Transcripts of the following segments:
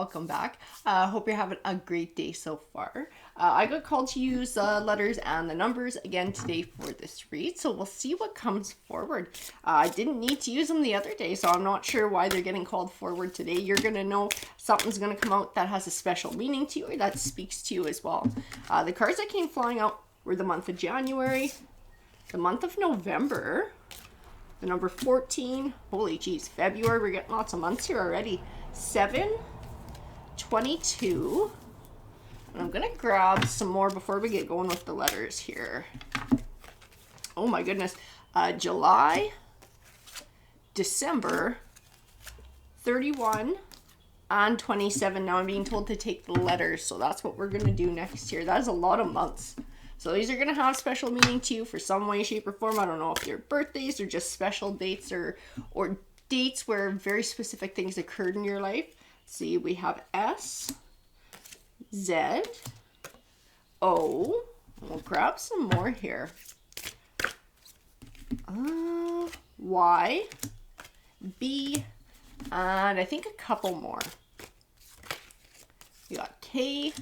welcome back. Hope you're having a great day so far. I got called to use the letters and the numbers again today for this read, so we'll see what comes forward. I didn't need to use them the other day, so I'm not sure why they're getting called forward today. You're going to know something's going to come out that has a special meaning to you or that speaks to you as well. The cards that came flying out were the month of January, the month of November, the number 14, holy geez, February, we're getting lots of months here already, 7, 22, and I'm going to grab some more before we get going with the letters here. Oh my goodness, July, December, 31, and 27. Now I'm being told to take the letters, so that's what we're going to do next year. That is a lot of months. So these are going to have special meaning to you for some way, shape, or form. I don't know if they're birthdays or just special dates or dates where very specific things occurred in your life. See, we have S, Z, O. We'll grab some more here. Y, B, and I think a couple more. We got K.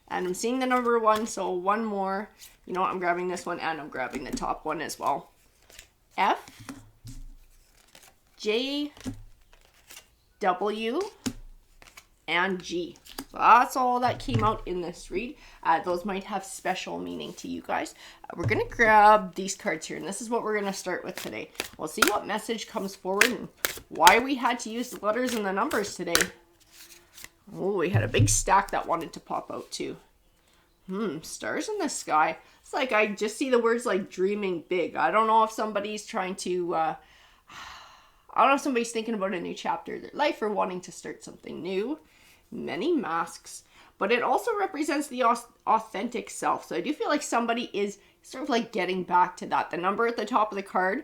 And I'm seeing the number 1, so one more. You know what? I'm grabbing this one, and I'm grabbing the top one as well. F, J, W, and G. So that's all that came out in this read. Those might have special meaning to you guys. We're going to grab these cards here, and this is what we're going to start with today. We'll see what message comes forward and why we had to use the letters and the numbers today. Oh, we had a big stack that wanted to pop out too. Stars in the sky. It's like I just see the words like dreaming big. I don't know if somebody's trying to, I don't know if somebody's thinking about a new chapter of their life or wanting to start something new. Many masks. But it also represents the authentic self. So I do feel like somebody is sort of like getting back to that. The number at the top of the card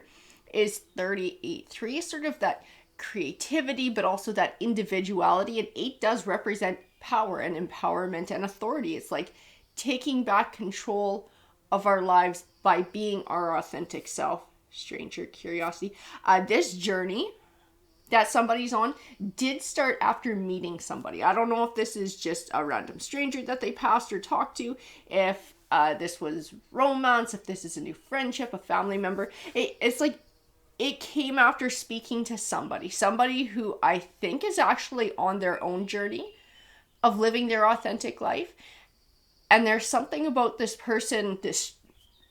is 38. 3 is sort of that creativity, but also that individuality. And 8 does represent power and empowerment and authority. It's like taking back control of our lives by being our authentic self. Stranger curiosity. This journey that somebody's on did start after meeting somebody. I don't know if this is just a random stranger that they passed or talked to, if this was romance, if this is a new friendship, a family member. It's like it came after speaking to somebody who I think is actually on their own journey of living their authentic life. And there's something about this person, this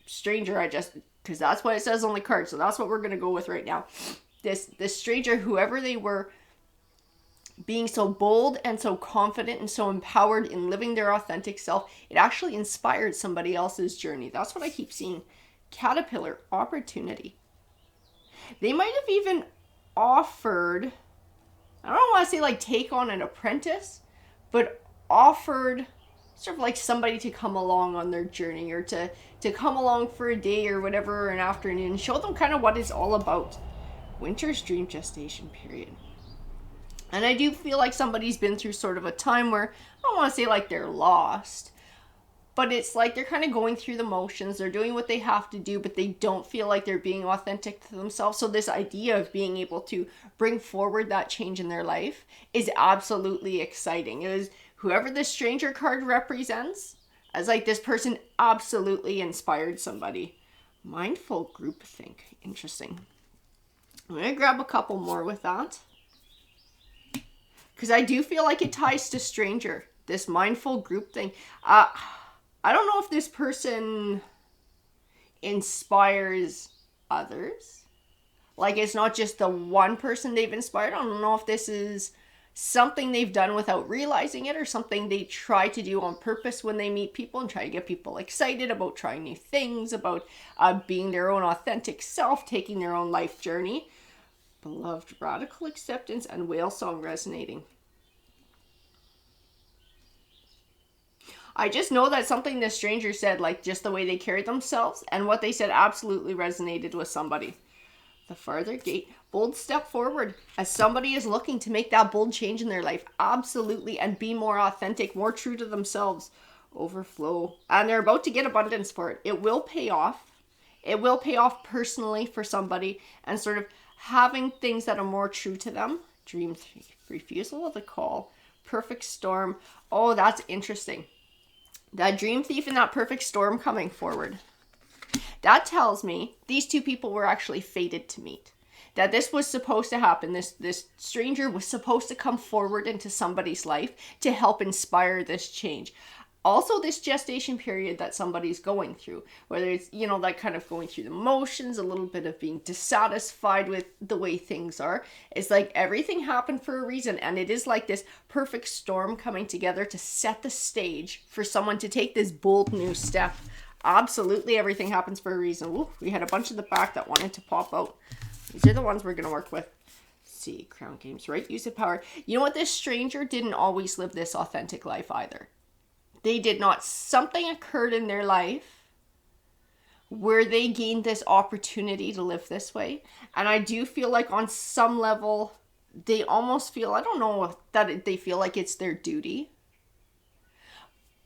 stranger, because that's what it says on the card. So that's what we're going to go with right now. This stranger, whoever they were, being so bold and so confident and so empowered in living their authentic self, it actually inspired somebody else's journey. That's what I keep seeing. Caterpillar, opportunity. They might have even offered, I don't want to say like take on an apprentice, but offered sort of like somebody to come along on their journey or to come along for a day or whatever, or an afternoon, show them kind of what it's all about. Winter's dream gestation period. And I do feel like somebody's been through sort of a time where, I don't want to say like they're lost, but it's like they're kind of going through the motions. They're doing what they have to do, but they don't feel like they're being authentic to themselves. So this idea of being able to bring forward that change in their life is absolutely exciting. It is whoever this stranger card represents, as like this person absolutely inspired somebody. Mindful groupthink. Interesting. I'm going to grab a couple more with that, because I do feel like it ties to stranger. This mindful group thing. I don't know if this person inspires others. Like it's not just the one person they've inspired. I don't know if this is something they've done without realizing it or something they try to do on purpose when they meet people and try to get people excited about trying new things, about being their own authentic self, taking their own life journey. Beloved, radical acceptance, and whale song resonating. I just know that something this stranger said, like just the way they carried themselves and what they said absolutely resonated with somebody. The farther gate, bold step forward as somebody is looking to make that bold change in their life. Absolutely. And be more authentic, more true to themselves. Overflow. And they're about to get abundance for it. It will pay off. It will pay off personally for somebody and sort of having things that are more true to them. Dream 3, refusal of the call. perfect storm. Oh, that's interesting. That dream thief and that perfect storm coming forward. That tells me these two people were actually fated to meet. That this was supposed to happen. This stranger was supposed to come forward into somebody's life to help inspire this change. Also, this gestation period that somebody's going through, whether it's, that kind of going through the motions, a little bit of being dissatisfied with the way things are. It's like everything happened for a reason. And it is like this perfect storm coming together to set the stage for someone to take this bold new step. Absolutely, everything happens for a reason. Ooh, we had a bunch in the back that wanted to pop out. These are the ones we're going to work with. Let's see, Crown Games, right use of power. You know what? This stranger didn't always live this authentic life either. They did not. Something occurred in their life where they gained this opportunity to live this way. And I do feel like on some level, they almost feel, I don't know that they feel like it's their duty,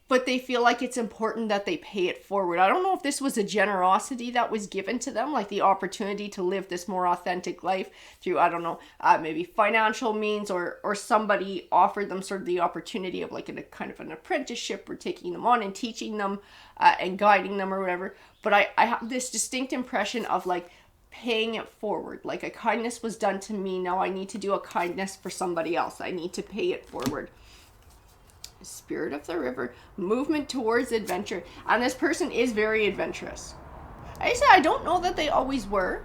but they feel like it's important that they pay it forward. I don't know if this was a generosity that was given to them, like the opportunity to live this more authentic life through, I don't know, maybe financial means, or somebody offered them sort of the opportunity of like a kind of an apprenticeship, or taking them on and teaching them and guiding them or whatever. But I have this distinct impression of like paying it forward. Like a kindness was done to me. Now I need to do a kindness for somebody else. I need to pay it forward. Spirit of the river, movement towards adventure. And this person is very adventurous. I say I don't know that they always were,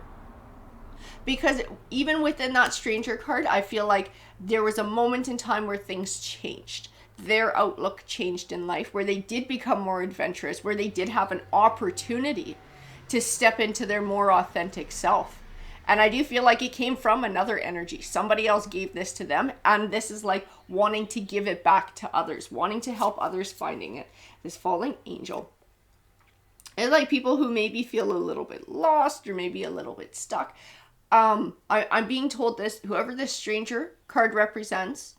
because even within that stranger card, I feel like there was a moment in time where things changed. Their outlook changed in life, where they did become more adventurous, where they did have an opportunity to step into their more authentic self. And I do feel like it came from another energy. Somebody else gave this to them. And this is like wanting to give it back to others, wanting to help others finding it. This falling angel. It's like people who maybe feel a little bit lost or maybe a little bit stuck. I'm being told this, whoever this stranger card represents,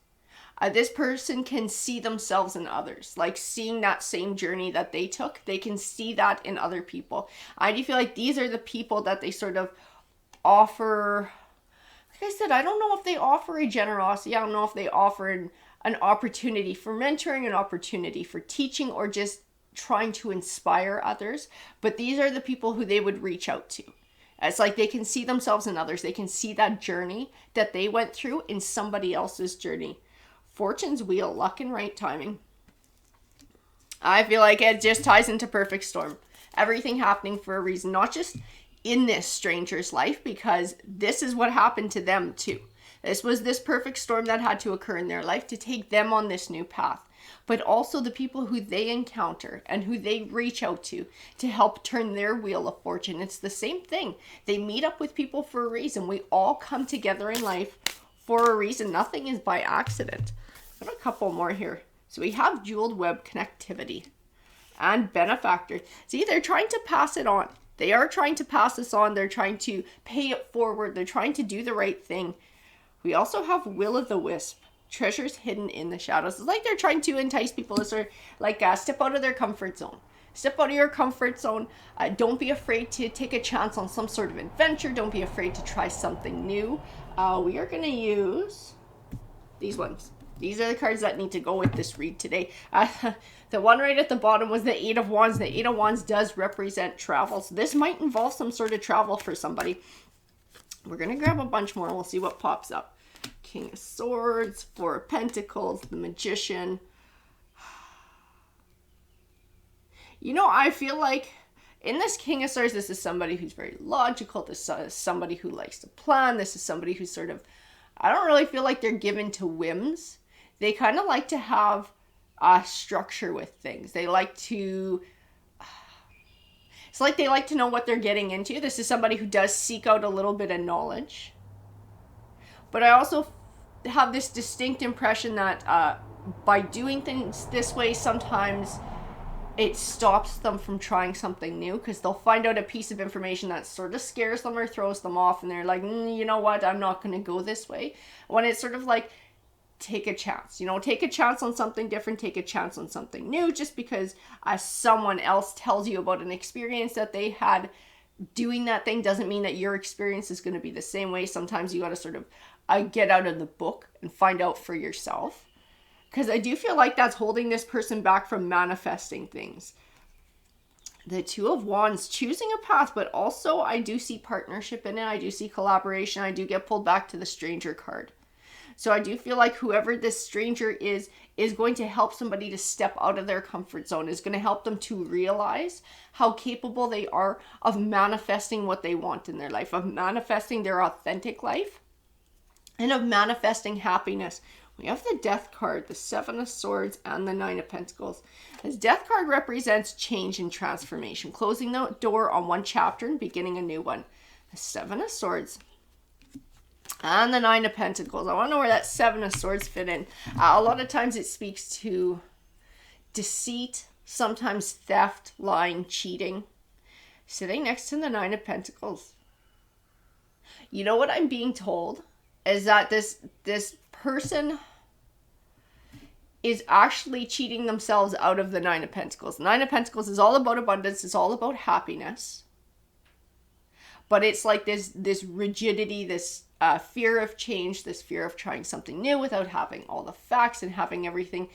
this person can see themselves in others, like seeing that same journey that they took. They can see that in other people. I do feel like these are the people that they sort of offer. Like I said, I don't know if they offer a generosity. I don't know if they offer an opportunity for mentoring, an opportunity for teaching, or just trying to inspire others. But these are the people who they would reach out to. It's like they can see themselves in others. They can see that journey that they went through in somebody else's journey. Fortune's wheel, luck and right timing. I feel like it just ties into perfect storm. Everything happening for a reason, not just in this stranger's life, because this is what happened to them too. This was this perfect storm that had to occur in their life to take them on this new path. But also the people who they encounter and who they reach out to help turn their wheel of fortune. It's the same thing. They meet up with people for a reason. We all come together in life for a reason. Nothing is by accident. I've got a couple more here. So we have jeweled web connectivity and benefactor. See, they're trying to pass it on. They are trying to pass this on. They're trying to pay it forward. They're trying to do the right thing. We also have will-o'-the-wisp. Treasures hidden in the shadows. It's like they're trying to entice people to sort of like step out of their comfort zone. Step out of your comfort zone. Don't be afraid to take a chance on some sort of adventure. Don't be afraid to try something new. We are going to use these ones. These are the cards that need to go with this read today. The one right at the bottom was the Eight of Wands. The Eight of Wands does represent travel. So this might involve some sort of travel for somebody. We're going to grab a bunch more and we'll see what pops up. King of Swords, Four of Pentacles, the Magician. You know, I feel like in this King of Swords, this is somebody who's very logical. This is somebody who likes to plan. This is somebody who's sort of, I don't really feel like they're given to whims. They kind of like to have a structure with things. They like to, it's like they like to know what they're getting into. This is somebody who does seek out a little bit of knowledge. But I also have this distinct impression that by doing things this way, sometimes it stops them from trying something new, because they'll find out a piece of information that sort of scares them or throws them off, and they're like, you know what, I'm not going to go this way. When it's sort of like, take a chance, take a chance on something different, take a chance on something new, just because someone else tells you about an experience that they had doing that thing doesn't mean that your experience is going to be the same way. Sometimes you got to sort of get out of the book and find out for yourself. because I do feel like that's holding this person back from manifesting things. The Two of Wands, choosing a path, but also I do see partnership in it. I do see collaboration. I do get pulled back to the Stranger card. So I do feel like whoever this stranger is going to help somebody to step out of their comfort zone, is going to help them to realize how capable they are of manifesting what they want in their life, of manifesting their authentic life, and of manifesting happiness. We have the Death card, the Seven of Swords, and the Nine of Pentacles. This Death card represents change and transformation, closing the door on one chapter and beginning a new one. The Seven of Swords and the Nine of Pentacles. I want to know where that Seven of Swords fit in. A lot of times it speaks to deceit, sometimes theft, lying, cheating. Sitting next to the Nine of Pentacles. You know what I'm being told is that this person is actually cheating themselves out of the Nine of Pentacles. The Nine of Pentacles is all about abundance. It's all about happiness. But it's like this rigidity, this fear of change, this fear of trying something new without having all the facts and having everything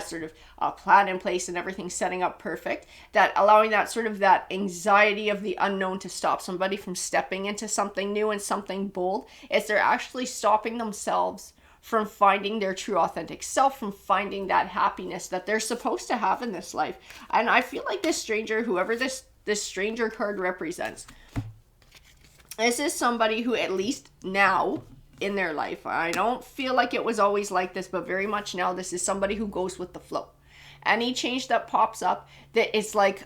sort of plan in place and everything setting up perfect. That allowing that sort of that anxiety of the unknown to stop somebody from stepping into something new and something bold. It's they're actually stopping themselves from finding their true authentic self, from finding that happiness that they're supposed to have in this life. And I feel like this stranger, whoever this Stranger card represents, this is somebody who, at least now in their life, I don't feel like it was always like this, but very much now, this is somebody who goes with the flow. Any change that pops up, that it's like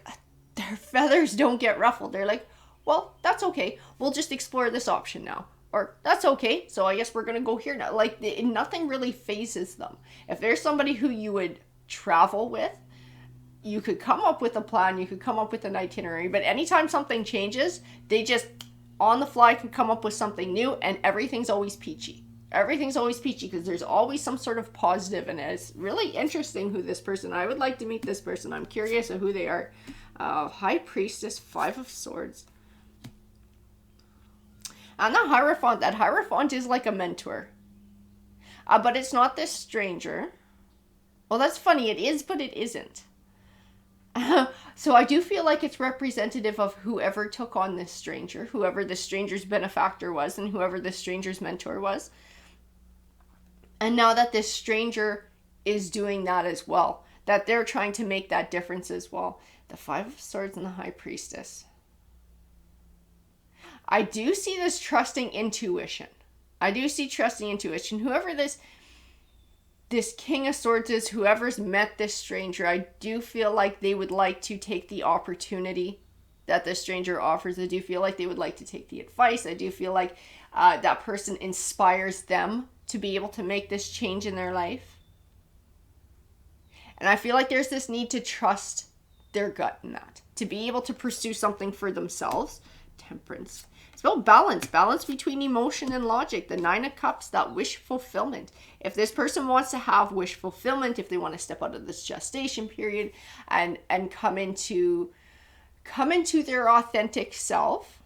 their feathers don't get ruffled. They're like, well, that's okay. We'll just explore this option now. Or, that's okay, so I guess we're going to go here now. Like, nothing really phases them. If there's somebody who you would travel with, you could come up with a plan, you could come up with an itinerary, but anytime something changes, they just, on the fly, can come up with something new, and everything's always peachy. Everything's always peachy, because there's always some sort of positive in it. It's really interesting who this person, I would like to meet this person. I'm curious of who they are. High Priestess, Five of Swords. And the Hierophant, that Hierophant is like a mentor. But it's not this stranger. Well, that's funny. It is, but it isn't. So I do feel like it's representative of whoever took on this stranger, whoever the stranger's benefactor was, and whoever the stranger's mentor was. And now that this stranger is doing that as well, that they're trying to make that difference as well. The Five of Swords and the High Priestess. I do see this trusting intuition. I do see trusting intuition. Whoever this King of Swords is, whoever's met this stranger, I do feel like they would like to take the opportunity that the stranger offers. I do feel like they would like to take the advice. I do feel like that person inspires them to be able to make this change in their life. And I feel like there's this need to trust their gut in that, to be able to pursue something for themselves. Temperance. It's about balance. Balance between emotion and logic. The Nine of Cups, that wish fulfillment. If this person wants to have wish fulfillment, if they want to step out of this gestation period and come into their authentic self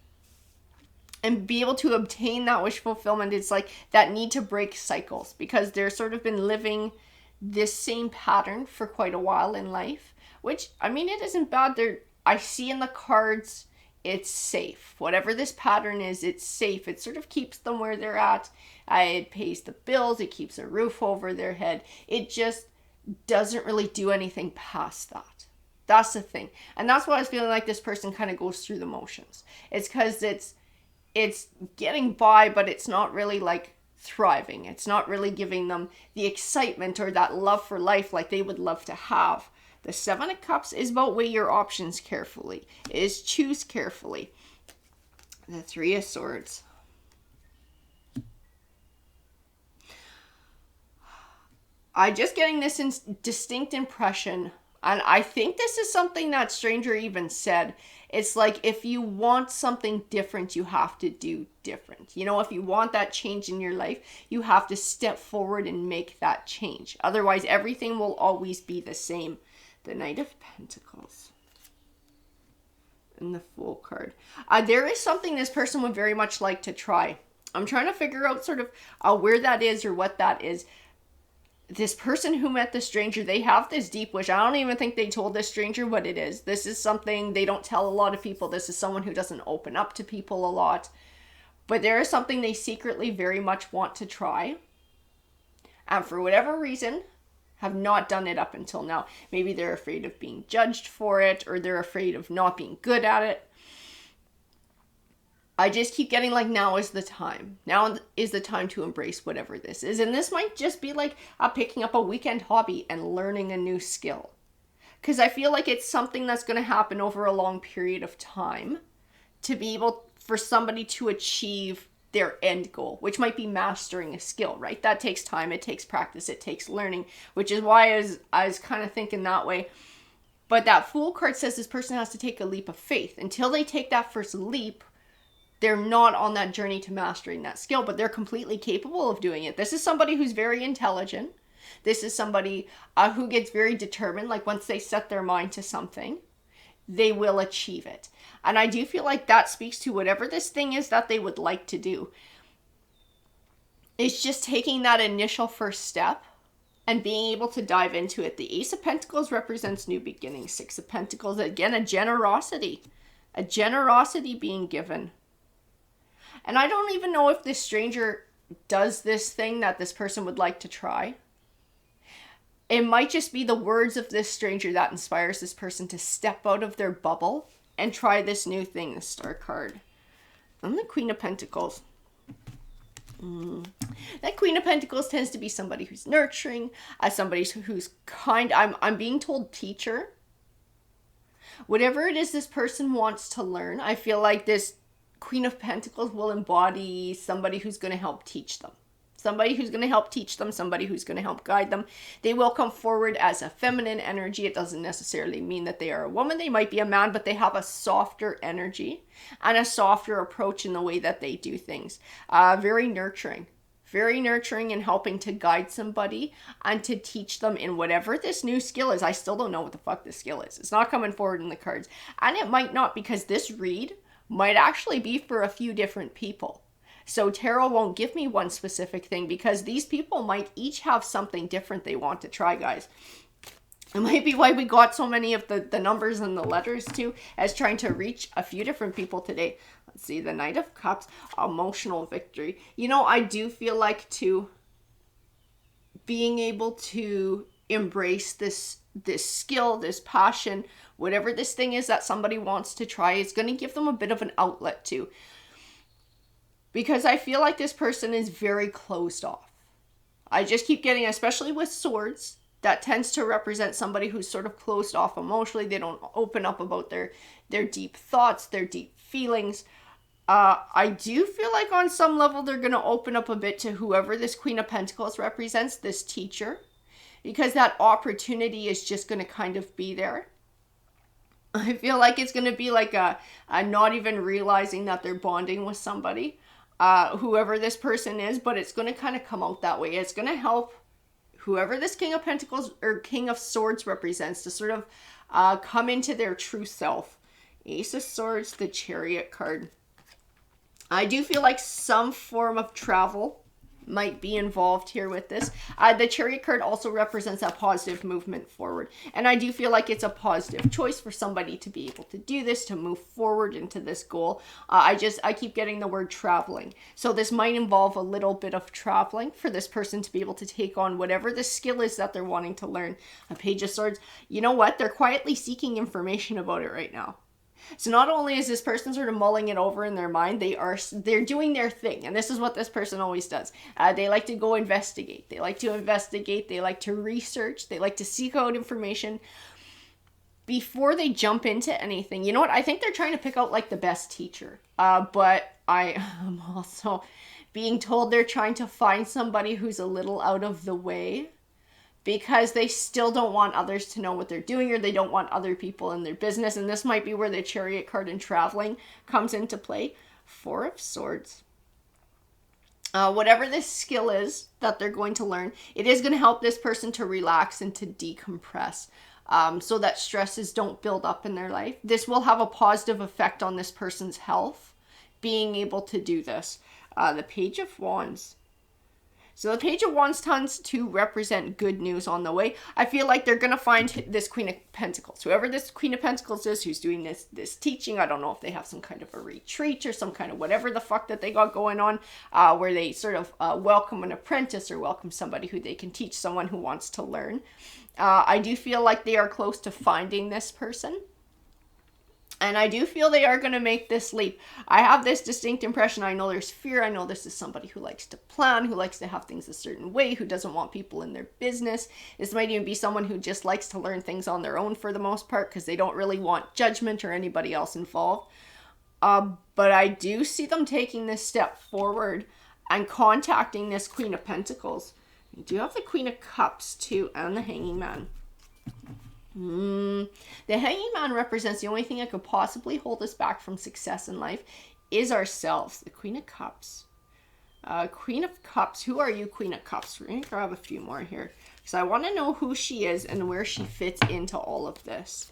and be able to obtain that wish fulfillment, it's like that need to break cycles, because they're sort of been living this same pattern for quite a while in life, which, I mean, it isn't bad. I see in the cards, it's safe. Whatever this pattern is, it's safe. It sort of keeps them where they're at. It pays the bills. It keeps a roof over their head. It just doesn't really do anything past that. That's the thing. And that's why I was feeling like this person kind of goes through the motions. It's because it's getting by, but it's not really like thriving. It's not really giving them the excitement or that love for life like they would love to have. The Seven of Cups is about weigh your options carefully. It is choose carefully. The Three of Swords. I'm just getting this distinct impression, and I think this is something that stranger even said. It's like, if you want something different, you have to do different. You know, if you want that change in your life, you have to step forward and make that change. Otherwise, everything will always be the same. The Knight of Pentacles. And the Fool card. There is something this person would very much like to try. I'm trying to figure out sort of where that is or what that is. this person who met the stranger, they have this deep wish. I don't even think they told this stranger what it is. This is something they don't tell a lot of people. This is someone who doesn't open up to people a lot. But there is something they secretly very much want to try. And for whatever reason, have not done it up until now. Maybe they're afraid of being judged for it, or they're afraid of not being good at it. I just keep getting like, now is the time. Now is the time to embrace whatever this is. And this might just be like picking up a weekend hobby and learning a new skill. Because I feel like it's something that's going to happen over a long period of time to be able for somebody to achieve their end goal, which might be mastering a skill, right? That takes time, it takes practice, it takes learning, which is why I was kind of thinking that way. But that Fool card says this person has to take a leap of faith. Until they take that first leap, they're not on that journey to mastering that skill, but they're completely capable of doing it. This is somebody who's very intelligent. This is somebody who gets very determined. Like once they set their mind to something, they will achieve it. And I do feel like that speaks to whatever this thing is that they would like to do. It's just taking that initial first step and being able to dive into it. The Ace of Pentacles represents new beginnings. Six of Pentacles, again, a generosity being given. And I don't even know if this stranger does this thing that this person would like to try. It might just be the words of this stranger that inspires this person to step out of their bubble and try this new thing, the Star card. And the Queen of Pentacles. That Queen of Pentacles tends to be somebody who's nurturing, somebody who's kind. I'm being told teacher. Whatever it is this person wants to learn, I feel like this Queen of Pentacles will embody somebody who's going to help teach them. Somebody who's going to help teach them, somebody who's going to help guide them. They will come forward as a feminine energy. It doesn't necessarily mean that they are a woman. They might be a man, but they have a softer energy and a softer approach in the way that they do things. Very nurturing in helping to guide somebody and to teach them in whatever this new skill is. I still don't know what the fuck this skill is. It's not coming forward in the cards. And it might not, because this read might actually be for a few different people. So tarot won't give me one specific thing because these people might each have something different they want to try, guys. It might be why we got so many of the numbers and the letters too, as trying to reach a few different people today. Let's see, the Knight of Cups, emotional victory. You know, I do feel like too, being able to embrace this skill, this passion, whatever this thing is that somebody wants to try, is going to give them a bit of an outlet too. Because I feel like this person is very closed off. I just keep getting, especially with swords, that tends to represent somebody who's sort of closed off emotionally. They don't open up about their deep thoughts, their deep feelings. I do feel like on some level they're going to open up a bit to whoever this Queen of Pentacles represents, this teacher. Because that opportunity is just going to kind of be there. I feel like it's going to be like a not even realizing that they're bonding with somebody. Whoever this person is, but it's going to kind of come out that way. It's going to help whoever this King of Pentacles or King of Swords represents to sort of come into their true self. Ace of Swords, the Chariot card. I do feel like some form of travel might be involved here with this. The Chariot card also represents a positive movement forward. And I do feel like it's a positive choice for somebody to be able to do this, to move forward into this goal. I keep getting the word traveling. So this might involve a little bit of traveling for this person to be able to take on whatever the skill is that they're wanting to learn. A Page of Swords, you know what? They're quietly seeking information about it right now. So not only is this person sort of mulling it over in their mind, they're doing their thing. And this is what this person always does. They like to go investigate. They like to research. They like to seek out information before they jump into anything. You know what? I think they're trying to pick out like the best teacher. But I am also being told they're trying to find somebody who's a little out of the way, because they still don't want others to know what they're doing, or they don't want other people in their business. And this might be where the Chariot card and traveling comes into play. Four of Swords. Whatever this skill is that they're going to learn, it is going to help this person to relax and to decompress, so that stresses don't build up in their life. This will have a positive effect on this person's health, being able to do this. The Page of Wands. So the Page of Wands tends to represent good news on the way. I feel like they're going to find this Queen of Pentacles. Whoever this Queen of Pentacles is, who's doing this teaching, I don't know if they have some kind of a retreat or some kind of whatever the fuck that they got going on, where they sort of welcome an apprentice or welcome somebody who they can teach, someone who wants to learn. I do feel like they are close to finding this person. And I do feel they are going to make this leap. I have this distinct impression. I know there's fear. I know this is somebody who likes to plan, who likes to have things a certain way, who doesn't want people in their business. This might even be someone who just likes to learn things on their own for the most part because they don't really want judgment or anybody else involved. But I do see them taking this step forward and contacting this Queen of Pentacles. You do have the Queen of Cups too, and the Hanging Man. The Hanging Man represents the only thing that could possibly hold us back from success in life is ourselves. The Queen of Cups. Queen of Cups. Who are you, Queen of Cups? We're going to grab a few more here because I want to know who she is and where she fits into all of this.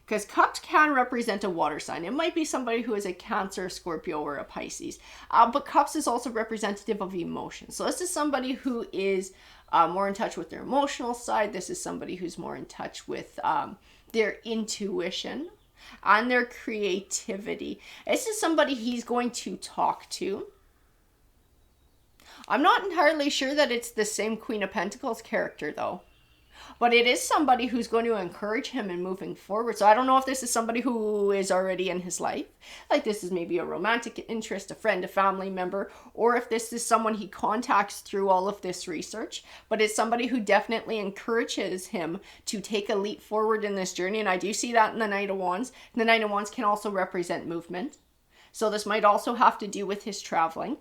Because Cups can represent a water sign. It might be somebody who is a Cancer, Scorpio, or a Pisces. But Cups is also representative of emotion. So this is somebody who is more in touch with their emotional side. This is somebody who's more in touch with their intuition and their creativity. This is somebody he's going to talk to. I'm not entirely sure that it's the same Queen of Pentacles character though. But it is somebody who's going to encourage him in moving forward. So I don't know if this is somebody who is already in his life. Like this is maybe a romantic interest, a friend, a family member. Or if this is someone he contacts through all of this research. But it's somebody who definitely encourages him to take a leap forward in this journey. And I do see that in the Knight of Wands. And the Knight of Wands can also represent movement. So this might also have to do with his traveling.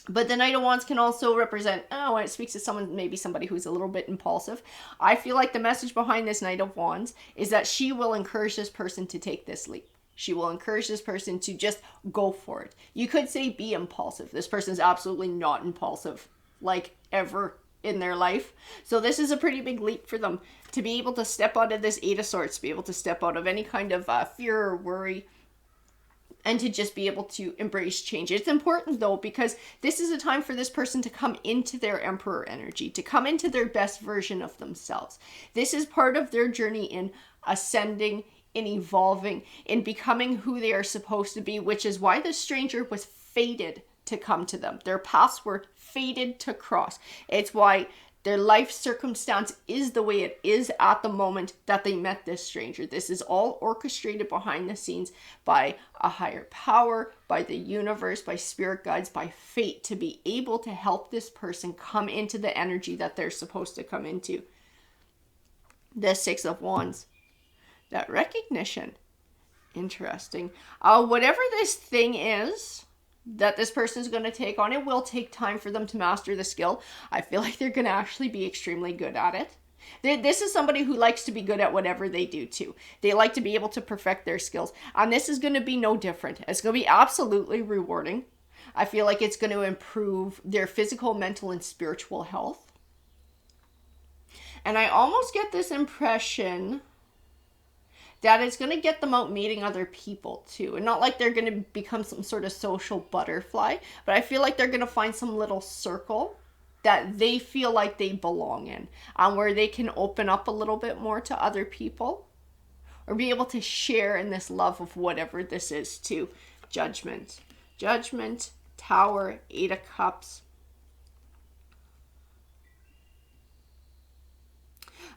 But the Knight of Wands can also represent, when it speaks to someone, maybe somebody who's a little bit impulsive. I feel like the message behind this Knight of Wands is that she will encourage this person to take this leap. She will encourage this person to just go for it. You could say be impulsive. This person's absolutely not impulsive, like ever in their life. So this is a pretty big leap for them to be able to step out of this Eight of Swords, to be able to step out of any kind of fear or worry, and to just be able to embrace change. It's important though, because this is a time for this person to come into their Emperor energy, to come into their best version of themselves. This is part of their journey in ascending, in evolving, in becoming who they are supposed to be, which is why the stranger was fated to come to them. Their paths were fated to cross. It's why their life circumstance is the way it is at the moment that they met this stranger. This is all orchestrated behind the scenes by a higher power, by the universe, by spirit guides, by fate, to be able to help this person come into the energy that they're supposed to come into. The Six of Wands. That recognition. Interesting. Whatever this thing is that this person is going to take on, it will take time for them to master the skill. I feel like they're going to actually be extremely good at it. This is somebody who likes to be good at whatever they do too. They like to be able to perfect their skills. And this is going to be no different. It's going to be absolutely rewarding. I feel like it's going to improve their physical, mental, and spiritual health. And I almost get this impression that it's going to get them out meeting other people too. And not like they're going to become some sort of social butterfly, but I feel like they're going to find some little circle that they feel like they belong in, where they can open up a little bit more to other people or be able to share in this love of whatever this is too. Judgment. Judgment, Tower, Eight of Cups.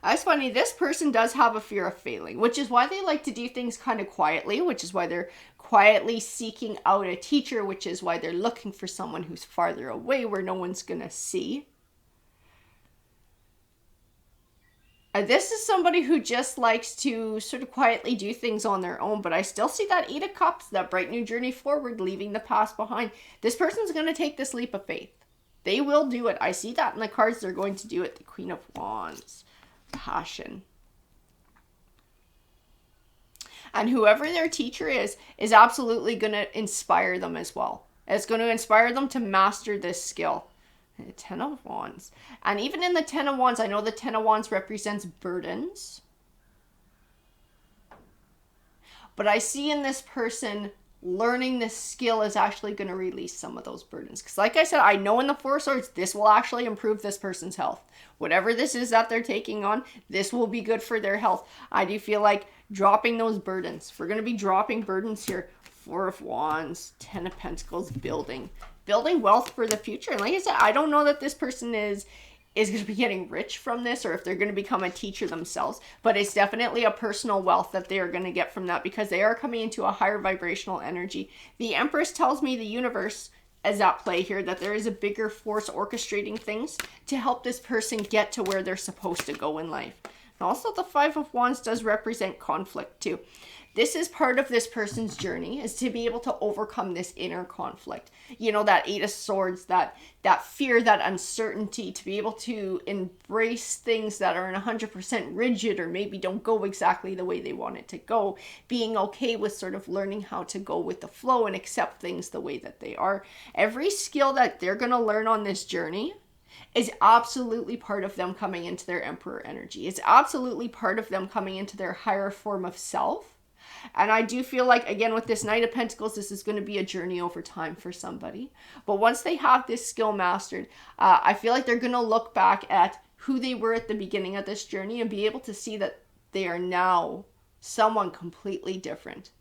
It's funny, this person does have a fear of failing, which is why they like to do things kind of quietly, which is why they're quietly seeking out a teacher, which is why they're looking for someone who's farther away where no one's going to see. This is somebody who just likes to sort of quietly do things on their own, but I still see that Eight of Cups, that bright new journey forward, leaving the past behind. This person's going to take this leap of faith. They will do it. I see that in the cards. They're going to do it. The Queen of Wands. Passion. And whoever their teacher is absolutely going to inspire them as well. It's going to inspire them to master this skill. The Ten of Wands. And even in the Ten of Wands, I know the Ten of Wands represents burdens. But I see in this person learning this skill is actually going to release some of those burdens. Because like I said, I know in the Four Swords, this will actually improve this person's health. Whatever this is that they're taking on, this will be good for their health. I do feel like dropping those burdens. We're going to be dropping burdens here. Four of Wands, Ten of Pentacles, building wealth for the future. And like I said, I don't know that this person is going to be getting rich from this, or if they're going to become a teacher themselves, but it's definitely a personal wealth that they are going to get from that, because they are coming into a higher vibrational energy. The Empress tells me the universe is at play here, that there is a bigger force orchestrating things to help this person get to where they're supposed to go in life. And also the Five of Wands does represent conflict too. This is part of this person's journey, is to be able to overcome this inner conflict. You know, that Eight of Swords, that fear, that uncertainty, to be able to embrace things that are 100% rigid or maybe don't go exactly the way they want it to go. Being okay with sort of learning how to go with the flow and accept things the way that they are. Every skill that they're going to learn on this journey is absolutely part of them coming into their Emperor energy. It's absolutely part of them coming into their higher form of self. And I do feel like, again, with this Knight of Pentacles, this is going to be a journey over time for somebody. But once they have this skill mastered, I feel like they're going to look back at who they were at the beginning of this journey and be able to see that they are now someone completely different.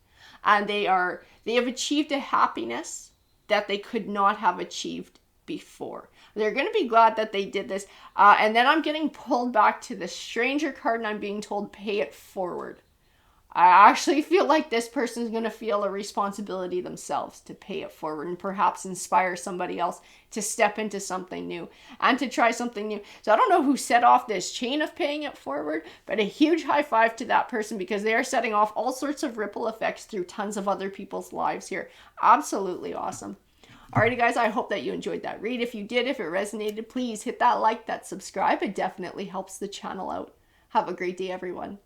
And they have achieved a happiness that they could not have achieved before. They're going to be glad that they did this. And then I'm getting pulled back to the Stranger card, and I'm being told pay it forward. I actually feel like this person's going to feel a responsibility themselves to pay it forward and perhaps inspire somebody else to step into something new and to try something new. So I don't know who set off this chain of paying it forward, but a huge high five to that person, because they are setting off all sorts of ripple effects through tons of other people's lives here. Absolutely awesome. Alrighty guys, I hope that you enjoyed that read. If you did, if it resonated, please hit that like, that subscribe. It definitely helps the channel out. Have a great day, everyone.